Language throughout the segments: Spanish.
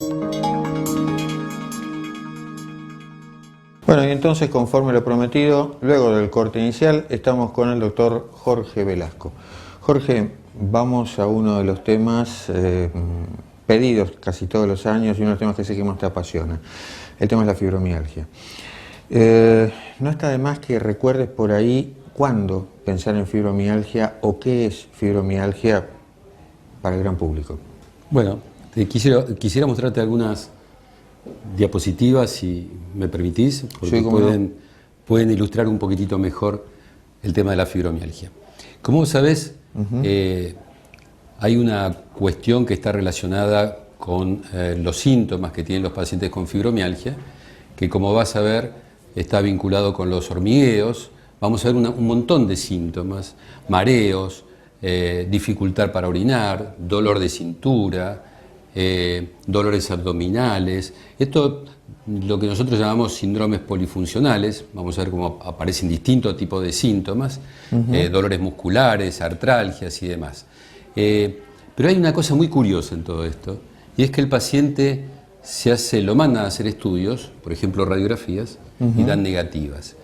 Bueno, y entonces, conforme lo prometido, luego del corte inicial, estamos con el doctor Jorge Velasco. Jorge, vamos a uno de los temas pedidos casi todos los años y uno de los temas que sé que más te apasiona. El tema es la fibromialgia. No está de más que recuerdes por ahí cuándo pensar en fibromialgia o qué es fibromialgia para el gran público. Bueno, quisiera mostrarte algunas diapositivas, si me permitís, porque Sí, pueden ilustrar un poquitito mejor el tema de la fibromialgia. Como vos sabés, hay una cuestión que está relacionada con los síntomas que tienen los pacientes con fibromialgia, que como vas a ver está vinculado con los hormigueos. Vamos a ver un montón de síntomas: mareos, dificultad para orinar, dolor de cintura, dolores abdominales. Esto, lo que nosotros llamamos síndromes polifuncionales. Vamos a ver cómo aparecen distintos tipos de síntomas, dolores musculares, artralgias y demás. Pero hay una cosa muy curiosa en todo esto, y es que el paciente lo mandan a hacer estudios, por ejemplo radiografías, y dan negativas.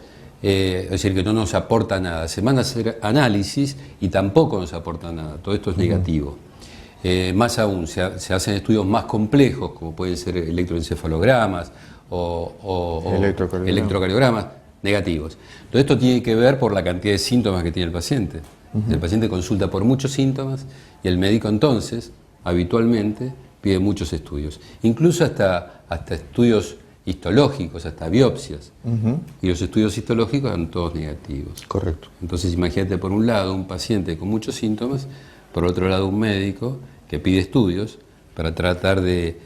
Es decir, que no nos aporta nada. Se manda a hacer análisis y tampoco nos aporta nada. Todo esto es negativo. Más aún, se hacen estudios más complejos, como pueden ser electroencefalogramas o electrocardiogramas, negativos. Todo esto tiene que ver por la cantidad de síntomas que tiene el paciente. El paciente consulta por muchos síntomas y el médico entonces, habitualmente, pide muchos estudios. Incluso hasta estudios histológicos, hasta biopsias. Y los estudios histológicos eran todos negativos. Correcto. Entonces imagínate, por un lado un paciente con muchos síntomas, por otro lado un médico que pide estudios para tratar de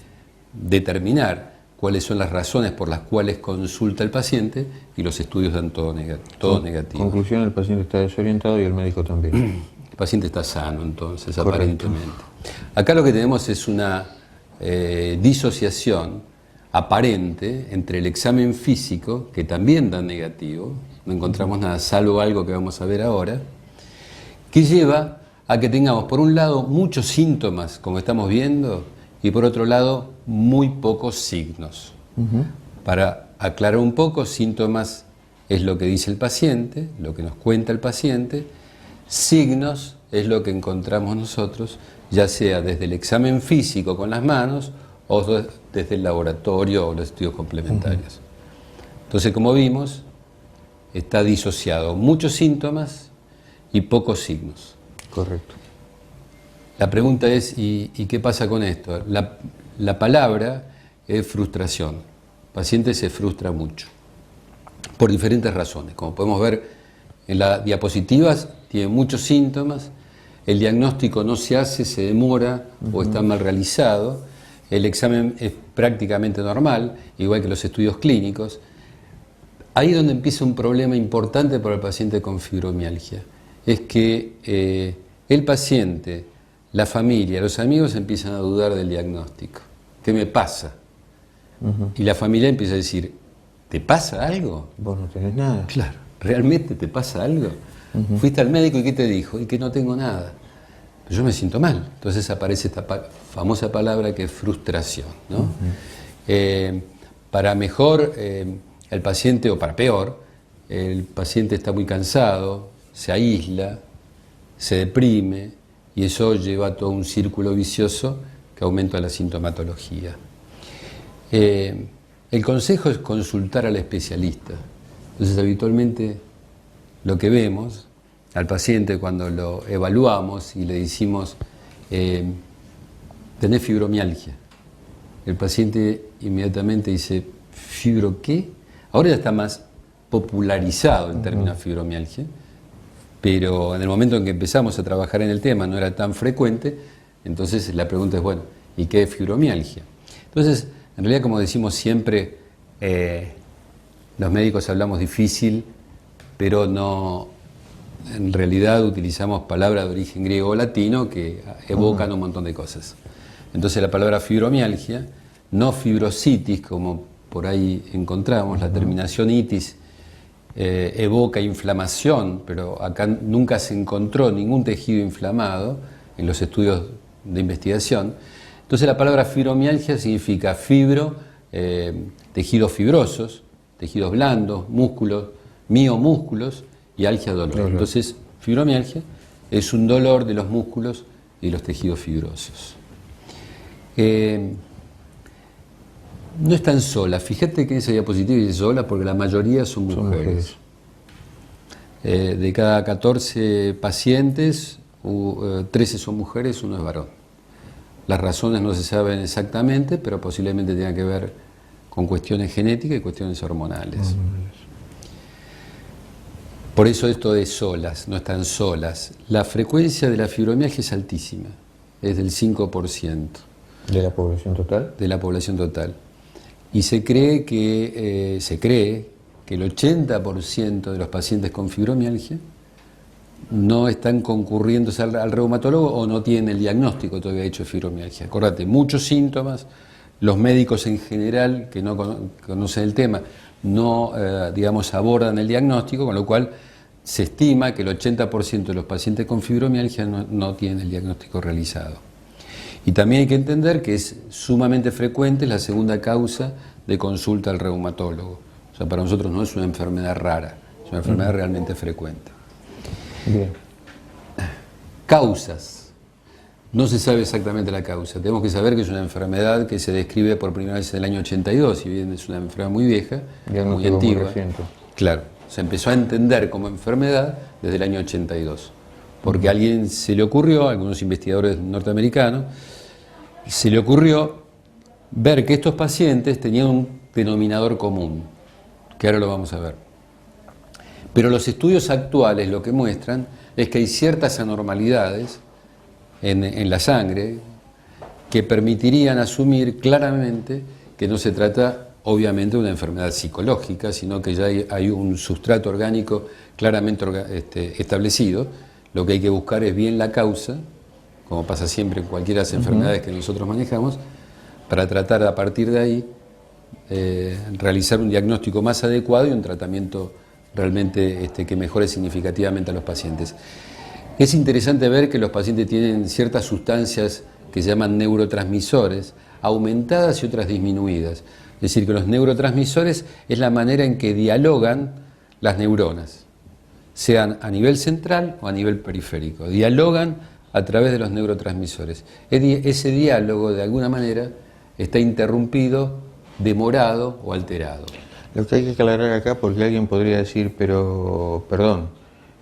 determinar cuáles son las razones por las cuales consulta el paciente, y los estudios dan todo negativo. Conclusión: el paciente está desorientado y el médico también. El paciente está sano entonces, Correcto. Aparentemente. Acá lo que tenemos es una disociación aparente entre el examen físico, que también da negativo, no encontramos nada salvo algo que vamos a ver ahora, que lleva a que tengamos por un lado muchos síntomas, como estamos viendo, y por otro lado muy pocos signos. Para aclarar un poco, síntomas es lo que dice el paciente, lo que nos cuenta el paciente. Signos es lo que encontramos nosotros, ya sea desde el examen físico con las manos o desde el laboratorio o los estudios complementarios. Entonces, como vimos, está disociado muchos síntomas y pocos signos. Correcto. La pregunta es, ¿y qué pasa con esto? La palabra es frustración. El paciente se frustra mucho, por diferentes razones. Como podemos ver en las diapositivas, tiene muchos síntomas, el diagnóstico no se hace, se demora o está mal realizado, el examen es prácticamente normal, igual que los estudios clínicos. Ahí es donde empieza un problema importante para el paciente con fibromialgia. Es que el paciente, la familia, los amigos empiezan a dudar del diagnóstico. ¿Qué me pasa? Y la familia empieza a decir, ¿te pasa algo? Vos no tenés nada. Claro, ¿realmente te pasa algo? Fuiste al médico y ¿qué te dijo? Y que no tengo nada. Pero yo me siento mal. Entonces aparece esta famosa palabra que es frustración, ¿no? Para mejor el paciente, o para peor, el paciente está muy cansado, se aísla, se deprime, y eso lleva a todo un círculo vicioso que aumenta la sintomatología. El consejo es consultar al especialista. Entonces, habitualmente lo que vemos al paciente cuando lo evaluamos y le decimos, tenés fibromialgia, el paciente inmediatamente dice, ¿fibro qué? Ahora ya está más popularizado el término fibromialgia, pero en el momento en que empezamos a trabajar en el tema no era tan frecuente. Entonces la pregunta es, bueno, ¿y qué es fibromialgia? Entonces, en realidad, como decimos siempre, los médicos hablamos difícil, pero no, en realidad utilizamos palabras de origen griego o latino que evocan un montón de cosas. Entonces la palabra fibromialgia, no fibrositis, como por ahí encontramos, la terminación itis evoca inflamación, pero acá nunca se encontró ningún tejido inflamado en los estudios de investigación. Entonces la palabra fibromialgia significa fibro, tejidos fibrosos, tejidos blandos, músculos, miomúsculos y algia, dolor. Entonces fibromialgia es un dolor de los músculos y los tejidos fibrosos. No están solas, fíjate que en esa diapositiva dice solas porque la mayoría son mujeres. De cada 14 pacientes, 13 son mujeres, 1 es varón. Las razones no se saben exactamente, pero posiblemente tengan que ver con cuestiones genéticas y cuestiones hormonales. Por eso esto de solas, no están solas. La frecuencia de la fibromialgia es altísima, es del 5%. ¿De la población total? De la población total. Y se cree que el 80% de los pacientes con fibromialgia no están concurriendo al reumatólogo o no tienen el diagnóstico todavía hecho de fibromialgia. Acordate, muchos síntomas, los médicos en general que no conocen el tema no, abordan el diagnóstico, con lo cual se estima que el 80% de los pacientes con fibromialgia no tienen el diagnóstico realizado. Y también hay que entender que es sumamente frecuente la segunda causa de consulta al reumatólogo. O sea, para nosotros no es una enfermedad rara, es una enfermedad realmente frecuente. Bien. Causas. No se sabe exactamente la causa. Tenemos que saber que es una enfermedad que se describe por primera vez en el año 82, si bien es una enfermedad muy vieja, muy antigua. Claro, se empezó a entender como enfermedad desde el año 82, porque a alguien se le ocurrió, a algunos investigadores norteamericanos, se le ocurrió ver que estos pacientes tenían un denominador común, que ahora lo vamos a ver. Pero los estudios actuales lo que muestran es que hay ciertas anormalidades en la sangre que permitirían asumir claramente que no se trata obviamente de una enfermedad psicológica, sino que ya hay un sustrato orgánico claramente establecido. Lo que hay que buscar es bien la causa, como pasa siempre en cualquiera de las enfermedades que nosotros manejamos, para tratar a partir de ahí realizar un diagnóstico más adecuado y un tratamiento realmente que mejore significativamente a los pacientes. Es interesante ver que los pacientes tienen ciertas sustancias que se llaman neurotransmisores, aumentadas y otras disminuidas. Es decir, que los neurotransmisores es la manera en que dialogan las neuronas, sean a nivel central o a nivel periférico. Dialogan a través de los neurotransmisores. Ese diálogo, de alguna manera, está interrumpido, demorado o alterado. Lo que hay que aclarar acá, porque alguien podría decir, pero, perdón,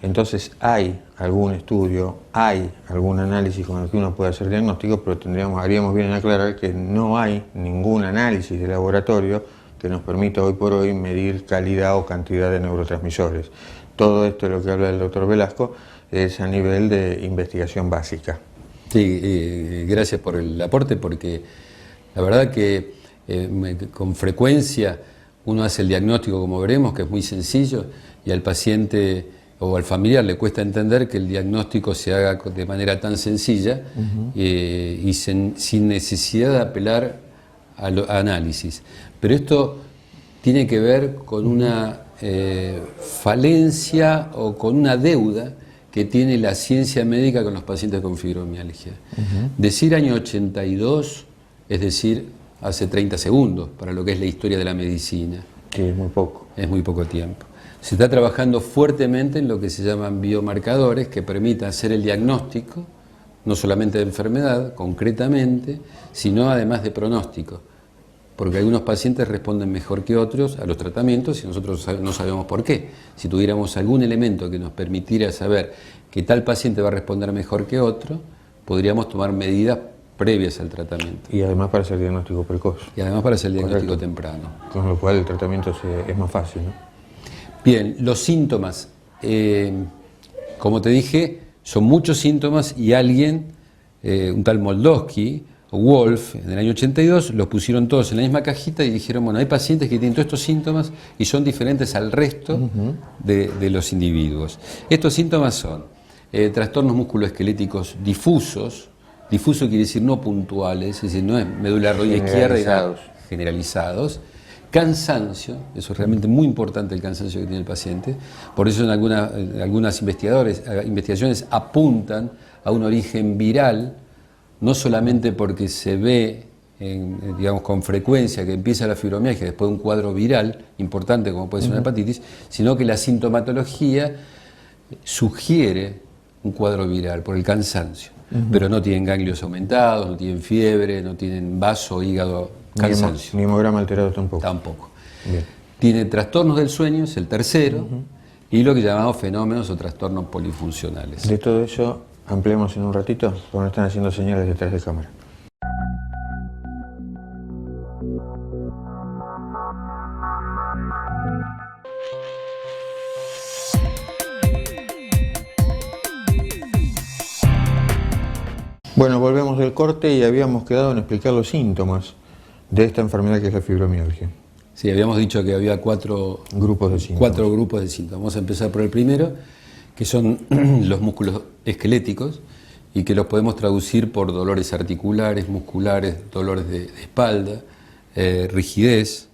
entonces hay algún estudio, hay algún análisis con el que uno puede hacer diagnóstico, pero haríamos bien en aclarar que no hay ningún análisis de laboratorio que nos permita hoy por hoy medir calidad o cantidad de neurotransmisores. Todo esto, lo que habla el doctor Velasco, es a nivel de investigación básica. Sí, gracias por el aporte, porque la verdad que con frecuencia uno hace el diagnóstico, como veremos, que es muy sencillo, y al paciente o al familiar le cuesta entender que el diagnóstico se haga de manera tan sencilla y sin necesidad de apelar a análisis. Pero esto tiene que ver con una falencia o con una deuda que tiene la ciencia médica con los pacientes con fibromialgia. Decir año 82 es decir hace 30 segundos para lo que es la historia de la medicina. Sí, es muy poco. Es muy poco tiempo. Se está trabajando fuertemente en lo que se llaman biomarcadores que permitan hacer el diagnóstico, no solamente de enfermedad, concretamente, sino además de pronóstico. Porque algunos pacientes responden mejor que otros a los tratamientos y nosotros no sabemos por qué. Si tuviéramos algún elemento que nos permitiera saber que tal paciente va a responder mejor que otro, podríamos tomar medidas previas al tratamiento. Y además para hacer diagnóstico precoz. Y además para hacer el diagnóstico temprano. Con lo cual el tratamiento es más fácil, ¿no? Bien, los síntomas. Como te dije, son muchos síntomas y alguien, un tal Moldowski o Wolf, en el año 82, los pusieron todos en la misma cajita y dijeron, bueno, hay pacientes que tienen todos estos síntomas y son diferentes al resto de los individuos. Estos síntomas son trastornos musculoesqueléticos difusos. Difuso quiere decir no puntuales, es decir, no es médula rodilla izquierda, generalizados. Cansancio, eso es realmente muy importante, el cansancio que tiene el paciente. Por eso en algunas investigaciones apuntan a un origen viral no solamente porque se ve, digamos, con frecuencia que empieza la fibromialgia después de un cuadro viral importante como puede ser una hepatitis, sino que la sintomatología sugiere un cuadro viral por el cansancio. Pero no tienen ganglios aumentados, no tienen fiebre, no tienen vaso, hígado, cansancio. Ni hemograma alterado tampoco. Tampoco. Bien. Tiene trastornos del sueño, es el tercero, y lo que llamamos fenómenos o trastornos polifuncionales. De todo eso ampliamos en un ratito, porque nos están haciendo señales detrás de cámara. Bueno, volvemos del corte y habíamos quedado en explicar los síntomas de esta enfermedad que es la fibromialgia. Sí, habíamos dicho que había cuatro grupos de síntomas. Vamos a empezar por el primero, que son los músculos esqueléticos, y que los podemos traducir por dolores articulares, musculares, dolores de espalda, rigidez.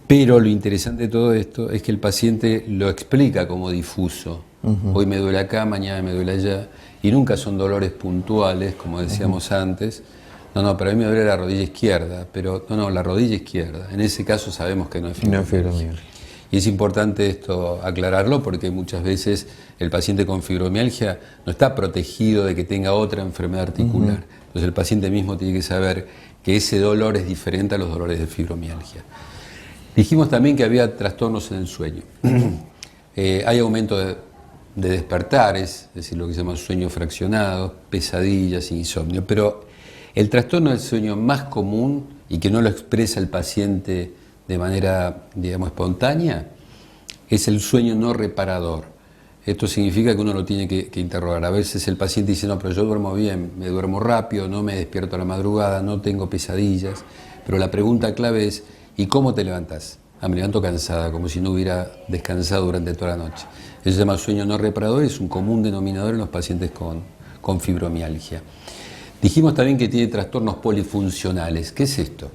Pero lo interesante de todo esto es que el paciente lo explica como difuso. Hoy me duele acá, mañana me duele allá, y nunca son dolores puntuales, como decíamos antes. No, pero a mí me duele la rodilla izquierda, pero no, la rodilla izquierda. En ese caso sabemos que no es fibromialgia. Y es importante esto aclararlo porque muchas veces el paciente con fibromialgia no está protegido de que tenga otra enfermedad articular. Entonces el paciente mismo tiene que saber que ese dolor es diferente a los dolores de fibromialgia. Dijimos también que había trastornos en el sueño. Hay aumento de despertares, es decir, lo que se llama sueño fraccionado, pesadillas, insomnio, pero el trastorno del sueño más común y que no lo expresa el paciente de manera, digamos, espontánea, es el sueño no reparador. Esto significa que uno lo tiene que interrogar. A veces el paciente dice, no, pero yo duermo bien, me duermo rápido, no me despierto a la madrugada, no tengo pesadillas, pero la pregunta clave es, ¿y cómo te levantás? Me levanto cansada, como si no hubiera descansado durante toda la noche. Eso se llama sueño no reparador, es un común denominador en los pacientes con fibromialgia. Dijimos también que tiene trastornos polifuncionales. ¿Qué es esto?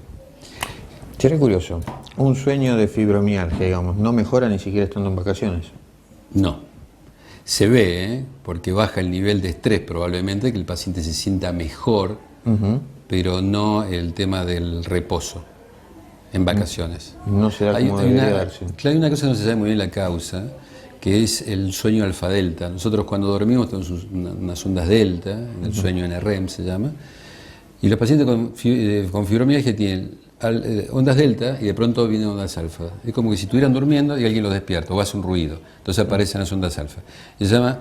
Sería curioso, un sueño de fibromialgia, digamos, no mejora ni siquiera estando en vacaciones. No. Se ve, porque baja el nivel de estrés probablemente, que el paciente se sienta mejor, pero no el tema del reposo en vacaciones. No se da como debería darse. Claro, hay una cosa que no se sabe muy bien la causa, que es el sueño alfa-delta. Nosotros cuando dormimos tenemos unas ondas delta, en el sueño NREM se llama, y los pacientes con fibromialgia tienen ondas delta y de pronto vienen ondas alfa. Es como que si estuvieran durmiendo y alguien los despierta o hace un ruido, entonces aparecen las ondas alfa. Se llama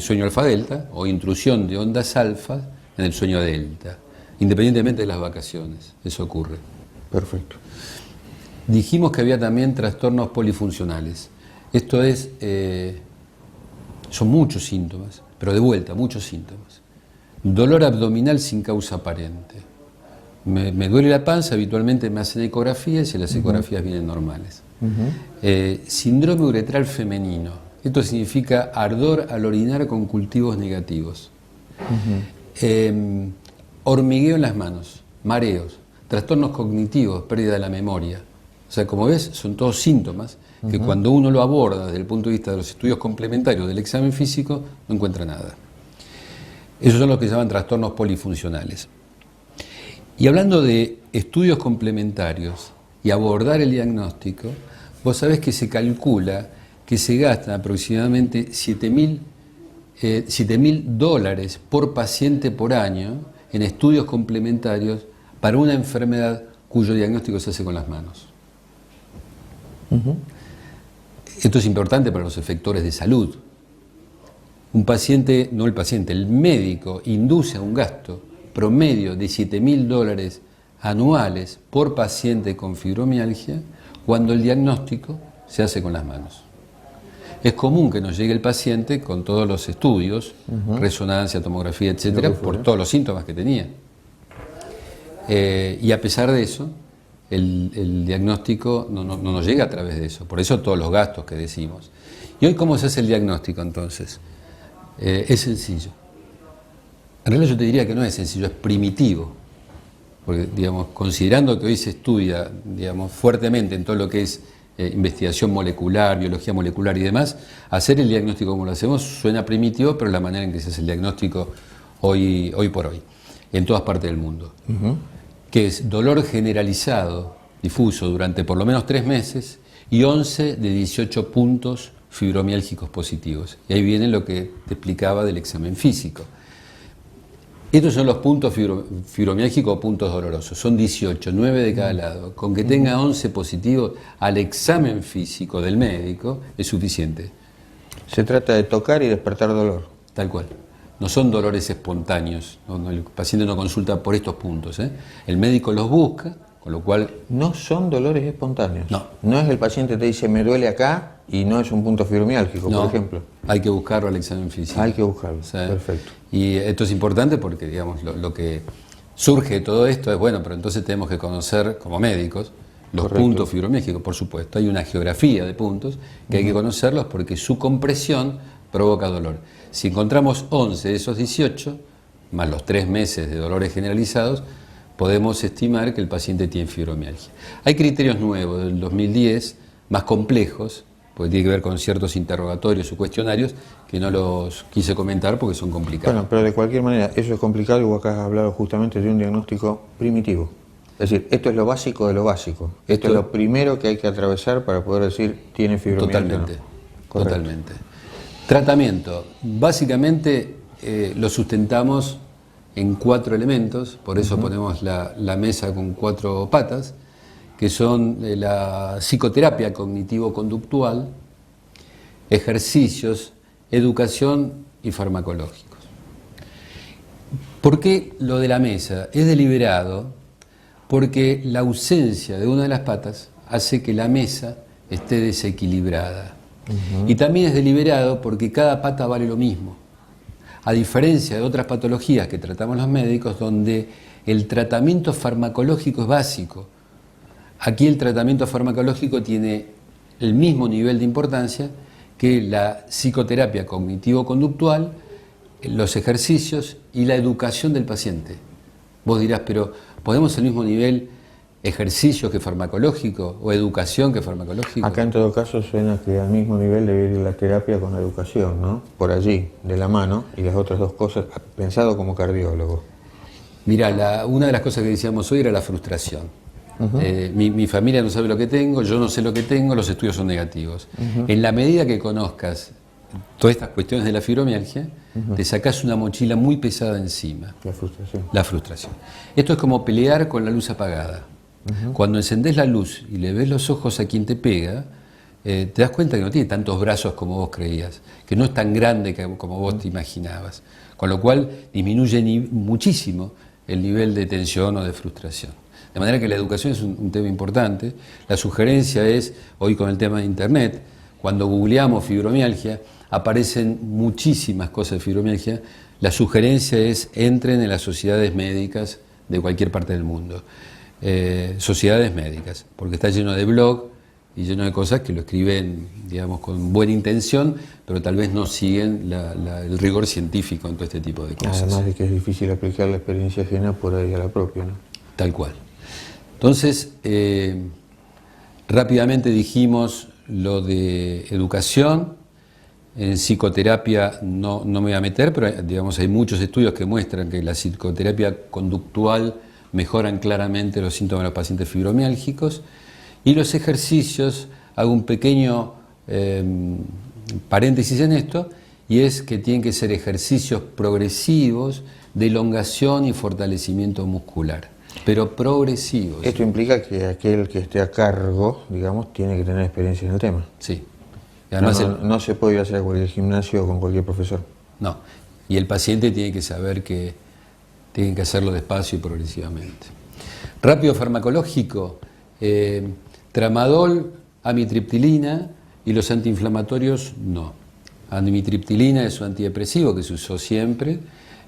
sueño alfa-delta o intrusión de ondas alfa en el sueño delta, independientemente de las vacaciones. Eso ocurre. Perfecto. Dijimos que había también trastornos polifuncionales. Esto es, son muchos síntomas, pero de vuelta, muchos síntomas. Dolor abdominal sin causa aparente. Me duele la panza, habitualmente me hacen ecografías y las ecografías vienen normales. Síndrome uretral femenino. Esto significa ardor al orinar con cultivos negativos. Hormigueo en las manos, mareos, trastornos cognitivos, pérdida de la memoria. O sea, como ves, son todos síntomas que cuando uno lo aborda desde el punto de vista de los estudios complementarios del examen físico, no encuentra nada. Esos son los que se llaman trastornos polifuncionales. Y hablando de estudios complementarios y abordar el diagnóstico, vos sabés que se calcula que se gastan aproximadamente $7.000 por paciente por año en estudios complementarios para una enfermedad cuyo diagnóstico se hace con las manos. Esto es importante para los efectores de salud. Un paciente, no el paciente, el médico induce a un gasto promedio de $7.000 anuales por paciente con fibromialgia cuando el diagnóstico se hace con las manos. Es común que nos llegue el paciente con todos los estudios, resonancia, tomografía, etcétera, por todos los síntomas que tenía. Y a pesar de eso, el diagnóstico no nos llega a través de eso. Por eso todos los gastos que decimos. ¿Y hoy cómo se hace el diagnóstico entonces? Es sencillo. En realidad yo te diría que no es sencillo, es primitivo. Porque, digamos, considerando que hoy se estudia, digamos, fuertemente en todo lo que es investigación molecular, biología molecular y demás, hacer el diagnóstico como lo hacemos suena primitivo, pero la manera en que se hace el diagnóstico hoy por hoy, en todas partes del mundo, que es dolor generalizado, difuso, durante por lo menos 3 meses y 11 de 18 puntos fibromiálgicos positivos. Y ahí viene lo que te explicaba del examen físico. Estos son los puntos fibromiálgicos o puntos dolorosos. Son 18, 9 de cada lado. Con que tenga 11 positivos al examen físico del médico es suficiente. Se trata de tocar y despertar dolor. Tal cual. No son dolores espontáneos. El paciente no consulta por estos puntos. El médico los busca, con lo cual... No son dolores espontáneos. No. No es el paciente que te dice me duele acá y no es un punto fibromiálgico, no, por ejemplo. Hay que buscarlo al examen físico. Hay que buscarlo, ¿Sí? Perfecto. Y esto es importante porque, digamos, lo que surge de todo esto es, bueno, pero entonces tenemos que conocer como médicos los Correcto. puntos fibromiálgicos, por supuesto. Hay una geografía de puntos que hay que conocerlos porque su compresión provoca dolor. Si encontramos 11 de esos 18, más los 3 meses de dolores generalizados, podemos estimar que el paciente tiene fibromialgia. Hay criterios nuevos del 2010, más complejos, porque tiene que ver con ciertos interrogatorios o cuestionarios, que no los quise comentar porque son complicados. Bueno, pero de cualquier manera, eso es complicado y vos acá has hablado justamente de un diagnóstico primitivo. Es decir, esto es lo básico de lo básico. Esto es lo primero que hay que atravesar para poder decir tiene fibromialgia. Totalmente, ¿No? totalmente. Tratamiento. Básicamente lo sustentamos en 4 elementos, por eso ponemos la mesa con 4 patas, que son la psicoterapia cognitivo-conductual, ejercicios, educación y farmacológicos. ¿Por qué lo de la mesa? Es deliberado porque la ausencia de una de las patas hace que la mesa esté desequilibrada. Y también es deliberado porque cada pata vale lo mismo. A diferencia de otras patologías que tratamos los médicos, donde el tratamiento farmacológico es básico. Aquí el tratamiento farmacológico tiene el mismo nivel de importancia que la psicoterapia cognitivo-conductual, los ejercicios y la educación del paciente. Vos dirás, pero ¿podemos al mismo nivel ejercicio que farmacológico o educación que farmacológico? Acá en todo caso suena que al mismo nivel debe ir la terapia con la educación, ¿no? Por allí, de la mano, y las otras dos cosas, pensado como cardiólogo. Mirá, una de las cosas que decíamos hoy era la frustración. Mi familia no sabe lo que tengo, yo no sé lo que tengo, los estudios son negativos. En la medida que conozcas todas estas cuestiones de la fibromialgia, te sacás una mochila muy pesada encima. La frustración. La frustración. Esto es como pelear con la luz apagada. Cuando encendés la luz y le ves los ojos a quien te pega, te das cuenta que no tiene tantos brazos como vos creías, que no es tan grande como vos te imaginabas, con lo cual disminuye muchísimo el nivel de tensión o de frustración. De manera que la educación es un tema importante. La sugerencia es, hoy con el tema de Internet, cuando googleamos fibromialgia, aparecen muchísimas cosas de fibromialgia. La sugerencia es entren en las sociedades médicas de cualquier parte del mundo. Sociedades médicas, porque está lleno de blog y lleno de cosas que lo escriben, digamos, con buena intención, pero tal vez no siguen el rigor científico en todo este tipo de cosas. Además de que es difícil aplicar la experiencia ajena por ahí a la propia, ¿no? Tal cual. Entonces, rápidamente dijimos lo de educación. En psicoterapia no me voy a meter, pero digamos hay muchos estudios que muestran que la psicoterapia conductual mejoran claramente los síntomas de los pacientes fibromiálgicos. Y los ejercicios, hago un pequeño paréntesis en esto, y es que tienen que ser ejercicios progresivos de elongación y fortalecimiento muscular, pero progresivos. Esto implica que aquel que esté a cargo, digamos, tiene que tener experiencia en el tema. Sí. Y además no se puede ir a hacer a cualquier gimnasio con cualquier profesor. No. Y el paciente tiene que saber que tienen que hacerlo despacio y progresivamente. Rápido farmacológico, tramadol, amitriptilina y los antiinflamatorios no. Amitriptilina es un antidepresivo que se usó siempre,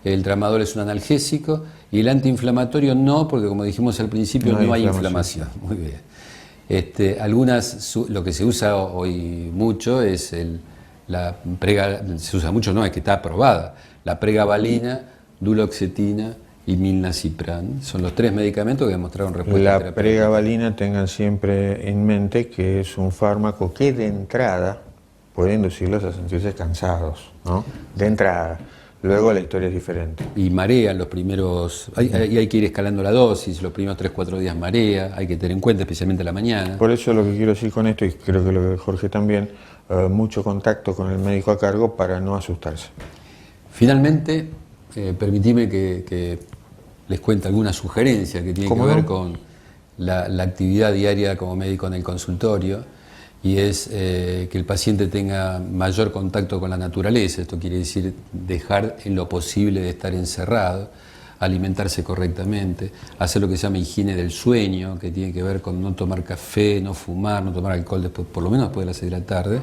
el tramadol es un analgésico y el antiinflamatorio no, porque como dijimos al principio no hay inflamación. Muy bien. Lo que se usa hoy mucho es se usa mucho, no, es que está aprobada, la pregabalina, duloxetina y milnacipran. Son los 3 medicamentos que demostraron respuesta La terapéutica. pregabalina, tengan siempre en mente que es un fármaco que de entrada puede inducirlos a sentirse cansados, ¿no? De entrada. Luego la historia es diferente. Y marea los primeros, hay que ir escalando la dosis, los primeros 3-4 días marea, hay que tener en cuenta, especialmente a la mañana. Por eso lo que quiero decir con esto, y creo que lo de Jorge también, mucho contacto con el médico a cargo para no asustarse. Finalmente, permitime que les cuente alguna sugerencia que tiene que ver con la actividad diaria como médico en el consultorio, y es que el paciente tenga mayor contacto con la naturaleza. Esto quiere decir dejar en lo posible de estar encerrado, alimentarse correctamente, hacer lo que se llama higiene del sueño, que tiene que ver con no tomar café, no fumar, no tomar alcohol después, por lo menos después de las 6 de la tarde,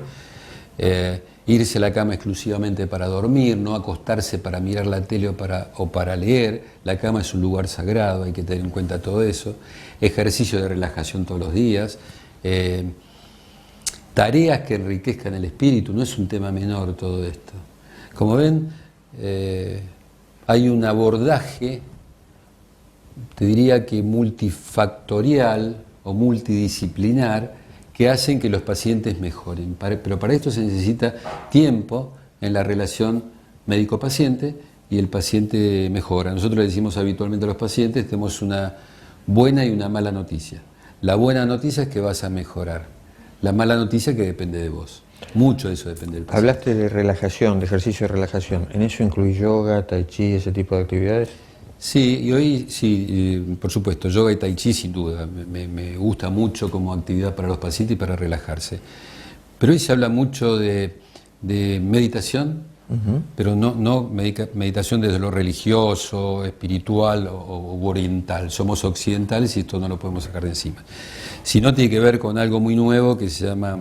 irse a la cama exclusivamente para dormir, no acostarse para mirar la tele o para leer. La cama es un lugar sagrado, hay que tener en cuenta todo eso. Ejercicio de relajación todos los días. Tareas que enriquezcan el espíritu, no es un tema menor todo esto. Como ven, hay un abordaje, te diría que multifactorial o multidisciplinar, que hacen que los pacientes mejoren. Pero para esto se necesita tiempo en la relación médico-paciente y el paciente mejora. Nosotros le decimos habitualmente a los pacientes, tenemos una buena y una mala noticia. La buena noticia es que vas a mejorar. La mala noticia es que depende de vos. Mucho de eso depende del paciente. Hablaste de relajación, de ejercicio de relajación. ¿En eso incluye yoga, tai chi, ese tipo de actividades? Sí, y hoy sí, por supuesto, yoga y tai chi sin duda. Me gusta mucho como actividad para los pacientes y para relajarse. Pero hoy se habla mucho de meditación, pero no meditación desde lo religioso, espiritual o oriental. Somos occidentales y esto no lo podemos sacar de encima. Sino tiene que ver con algo muy nuevo que se llama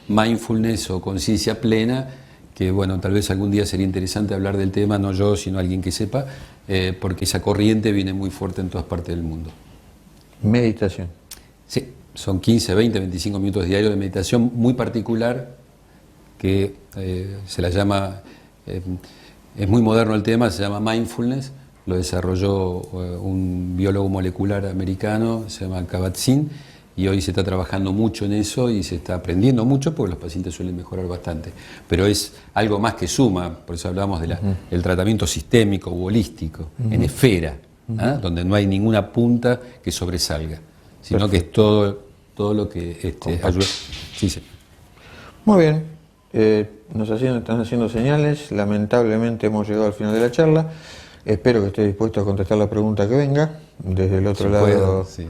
mindfulness o conciencia plena, que bueno, tal vez algún día sería interesante hablar del tema, no yo, sino alguien que sepa, porque esa corriente viene muy fuerte en todas partes del mundo. Meditación. Sí, son 15, 20, 25 minutos diarios de meditación muy particular, que se la llama, es muy moderno el tema, se llama mindfulness, lo desarrolló un biólogo molecular americano, se llama Kabat-Zinn, y hoy se está trabajando mucho en eso y se está aprendiendo mucho porque los pacientes suelen mejorar bastante. Pero es algo más que suma, por eso hablamos del tratamiento sistémico u holístico, en esfera, donde no hay ninguna punta que sobresalga, sino que es todo lo que ayuda. Sí, sí. Muy bien. Están haciendo señales. Lamentablemente hemos llegado al final de la charla. Espero que estés dispuesto a contestar la pregunta que venga desde el otro lado. Puedo, sí.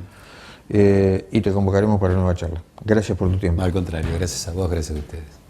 Y te convocaremos para una nueva charla. Gracias por tu tiempo. Al contrario, gracias a vos, gracias a ustedes.